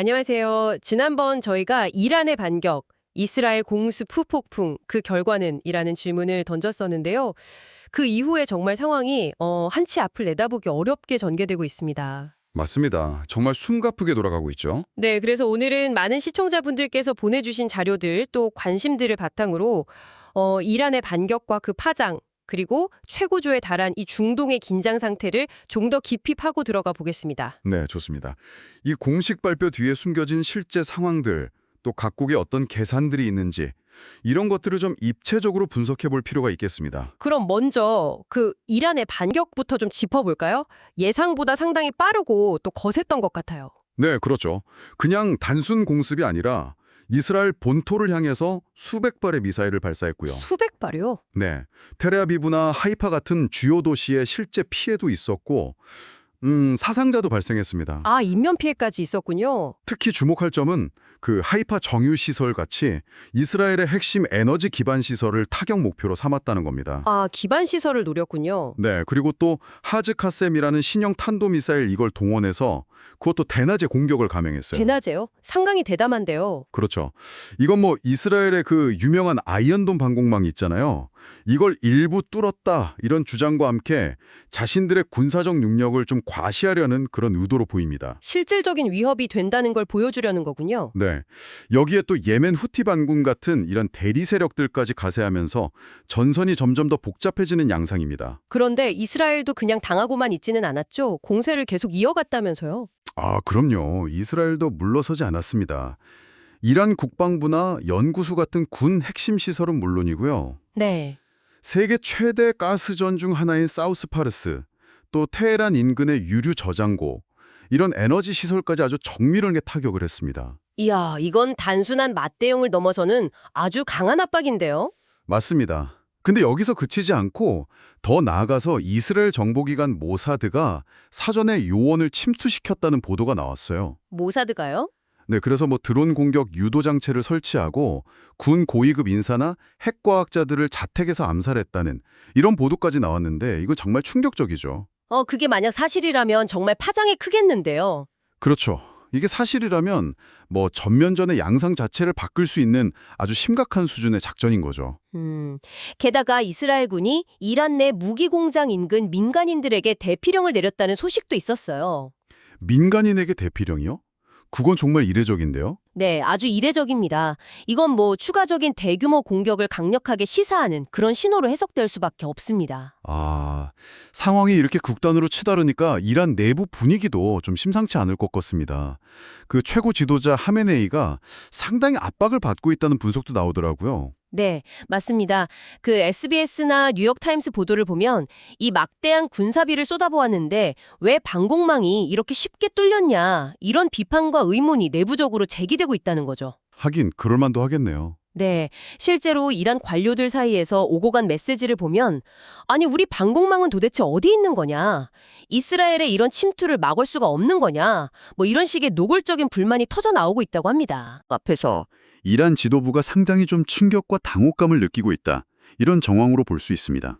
안녕하세요. 지난번 저희가 이란의 반격, 이스라엘 공습 후폭풍, 그 결과는? 이라는 질문을 던졌었는데요. 그 이후에 정말 상황이 한치 앞을 내다보기 어렵게 전개되고 있습니다. 맞습니다. 정말 숨가쁘게 돌아가고 있죠. 네, 그래서 오늘은 많은 시청자분들께서 보내주신 자료들 또 관심들을 바탕으로 이란의 반격과 그 파장, 그리고 최고조에 달한 이 중동의 긴장 상태를 좀 더 깊이 파고 들어가 보겠습니다. 네, 좋습니다. 이 공식 발표 뒤에 숨겨진 실제 상황들, 또 각국의 어떤 계산들이 있는지 이런 것들을 좀 입체적으로 분석해 볼 필요가 있겠습니다. 그럼 먼저 그 이란의 반격부터 좀 짚어볼까요? 예상보다 상당히 빠르고 또 거셌던 것 같아요. 네, 그렇죠. 그냥 단순 공습이 아니라 이스라엘 본토를 향해서 수백 발의 미사일을 발사했고요. 수백 발이요? 네, 테르아비브나 하이파 같은 주요 도시에 실제 피해도 있었고 사상자도 발생했습니다. 아, 인면 피해까지 있었군요. 특히 주목할 점은 그 하이파 정유시설 같이 이스라엘의 핵심 에너지 기반 시설을 타격 목표로 삼았다는 겁니다. 아, 기반 시설을 노렸군요. 네, 그리고 또 하즈카셈이라는 신형 탄도미사일 이걸 동원해서 그것도 대낮에 공격을 감행했어요. 대낮에요? 상당히 대담한데요. 그렇죠. 이건 뭐 이스라엘의 그 유명한 아이언돔 방공망 있잖아요. 이걸 일부 뚫었다 이런 주장과 함께 자신들의 군사적 능력을 좀 과시하려는 그런 의도로 보입니다. 실질적인 위협이 된다는 걸 보여주려는 거군요. 네, 여기에 또 예멘 후티 반군 같은 이런 대리 세력들까지 가세하면서 전선이 점점 더 복잡해지는 양상입니다. 그런데 이스라엘도 그냥 당하고만 있지는 않았죠. 공세를 계속 이어갔다면서요. 아, 그럼요. 이스라엘도 물러서지 않았습니다. 이란 국방부나 연구소 같은 군 핵심 시설은 물론이고요. 네. 세계 최대 가스전 중 하나인 사우스파르스, 또 테헤란 인근의 유류 저장고, 이런 에너지 시설까지 아주 정밀하게 타격을 했습니다. 이야, 이건 단순한 맞대응을 넘어서는 아주 강한 압박인데요. 맞습니다. 근데 여기서 그치지 않고 더 나아가서 이스라엘 정보기관 모사드가 사전에 요원을 침투시켰다는 보도가 나왔어요. 모사드가요? 네, 그래서 뭐 드론 공격 유도 장치를 설치하고 군 고위급 인사나 핵과학자들을 자택에서 암살했다는 이런 보도까지 나왔는데 이거 정말 충격적이죠. 그게 만약 사실이라면 정말 파장이 크겠는데요. 그렇죠. 이게 사실이라면 뭐 전면전의 양상 자체를 바꿀 수 있는 아주 심각한 수준의 작전인 거죠. 게다가 이스라엘군이 이란 내 무기 공장 인근 민간인들에게 대피령을 내렸다는 소식도 있었어요. 민간인에게 대피령이요? 그건 정말 이례적인데요. 네, 아주 이례적입니다. 이건 뭐 추가적인 대규모 공격을 강력하게 시사하는 그런 신호로 해석될 수밖에 없습니다. 아, 상황이 이렇게 극단으로 치달으니까 이란 내부 분위기도 좀 심상치 않을 것 같습니다. 그 최고 지도자 하메네이가 상당히 압박을 받고 있다는 분석도 나오더라고요. 네, 맞습니다. 그 SBS나 뉴욕타임스 보도를 보면 이 막대한 군사비를 쏟아부었는데 왜 방공망이 이렇게 쉽게 뚫렸냐 이런 비판과 의문이 내부적으로 제기되고 있다는 거죠. 하긴 그럴만도 하겠네요. 네, 실제로 이란 관료들 사이에서 오고 간 메시지를 보면 아니 우리 방공망은 도대체 어디 있는 거냐? 이스라엘의 이런 침투를 막을 수가 없는 거냐? 뭐 이런 식의 노골적인 불만이 터져 나오고 있다고 합니다. 앞에서 이란 지도부가 상당히 좀 충격과 당혹감을 느끼고 있다. 이런 정황으로 볼 수 있습니다.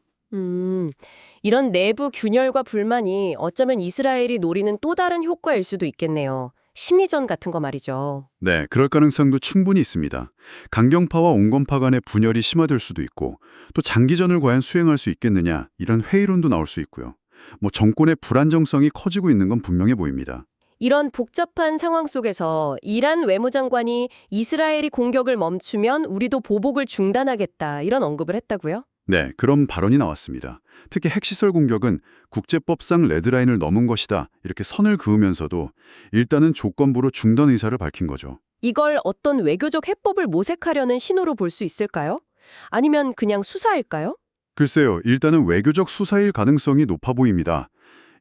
이런 내부 균열과 불만이 어쩌면 이스라엘이 노리는 또 다른 효과일 수도 있겠네요. 심리전 같은 거 말이죠. 네, 그럴 가능성도 충분히 있습니다. 강경파와 온건파 간의 분열이 심화될 수도 있고 또 장기전을 과연 수행할 수 있겠느냐 이런 회의론도 나올 수 있고요. 뭐 정권의 불안정성이 커지고 있는 건 분명해 보입니다. 이런 복잡한 상황 속에서 이란 외무장관이 이스라엘이 공격을 멈추면 우리도 보복을 중단하겠다 이런 언급을 했다고요? 네, 그런 발언이 나왔습니다. 특히 핵시설 공격은 국제법상 레드라인을 넘은 것이다. 이렇게 선을 그으면서도 일단은 조건부로 중단 의사를 밝힌 거죠. 이걸 어떤 외교적 해법을 모색하려는 신호로 볼 수 있을까요? 아니면 그냥 수사일까요? 글쎄요, 일단은 외교적 수사일 가능성이 높아 보입니다.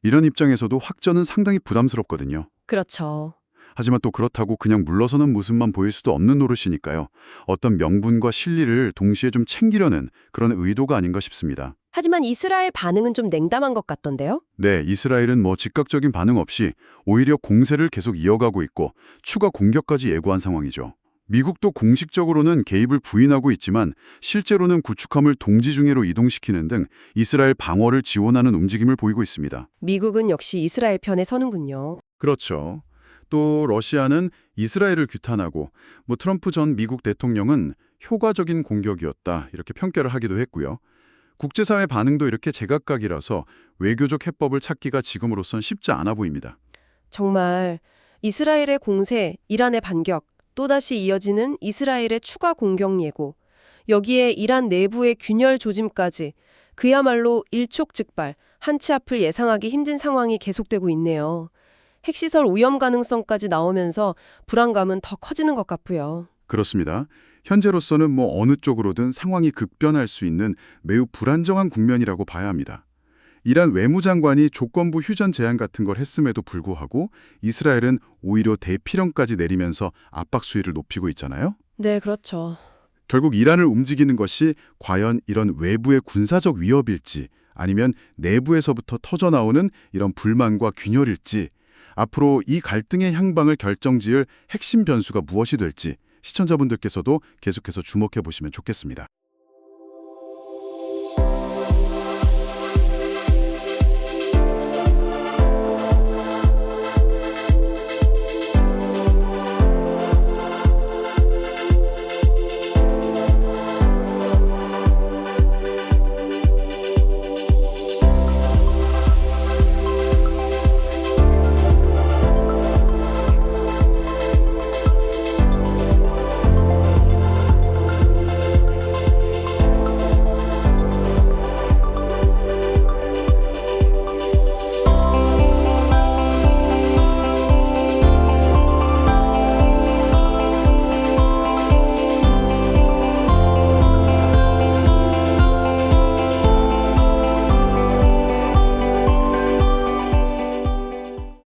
이런 입장에서도 확전은 상당히 부담스럽거든요. 그렇죠. 하지만 또 그렇다고 그냥 물러서는 모습만 보일 수도 없는 노릇이니까요. 어떤 명분과 실리를 동시에 좀 챙기려는 그런 의도가 아닌가 싶습니다. 하지만 이스라엘 반응은 좀 냉담한 것 같던데요? 네, 이스라엘은 뭐 즉각적인 반응 없이 오히려 공세를 계속 이어가고 있고 추가 공격까지 예고한 상황이죠. 미국도 공식적으로는 개입을 부인하고 있지만 실제로는 구축함을 동지 중해로 이동시키는 등 이스라엘 방어를 지원하는 움직임을 보이고 있습니다. 미국은 역시 이스라엘 편에 서는군요. 그렇죠. 또 러시아는 이스라엘을 규탄하고 트럼프 전 미국 대통령은 효과적인 공격이었다 이렇게 평가를 하기도 했고요. 국제사회 반응도 이렇게 제각각이라서 외교적 해법을 찾기가 지금으로선 쉽지 않아 보입니다. 정말 이스라엘의 공세, 이란의 반격, 또다시 이어지는 이스라엘의 추가 공격 예고, 여기에 이란 내부의 균열 조짐까지 그야말로 일촉즉발, 한치 앞을 예상하기 힘든 상황이 계속되고 있네요. 핵시설 오염 가능성까지 나오면서 불안감은 더 커지는 것 같고요. 그렇습니다. 현재로서는 어느 쪽으로든 상황이 급변할 수 있는 매우 불안정한 국면이라고 봐야 합니다. 이란 외무장관이 조건부 휴전 제안 같은 걸 했음에도 불구하고 이스라엘은 오히려 대피령까지 내리면서 압박 수위를 높이고 있잖아요. 네, 그렇죠. 결국 이란을 움직이는 것이 과연 이런 외부의 군사적 위협일지 아니면 내부에서부터 터져나오는 이런 불만과 균열일지 앞으로 이 갈등의 향방을 결정지을 핵심 변수가 무엇이 될지 시청자분들께서도 계속해서 주목해 보시면 좋겠습니다.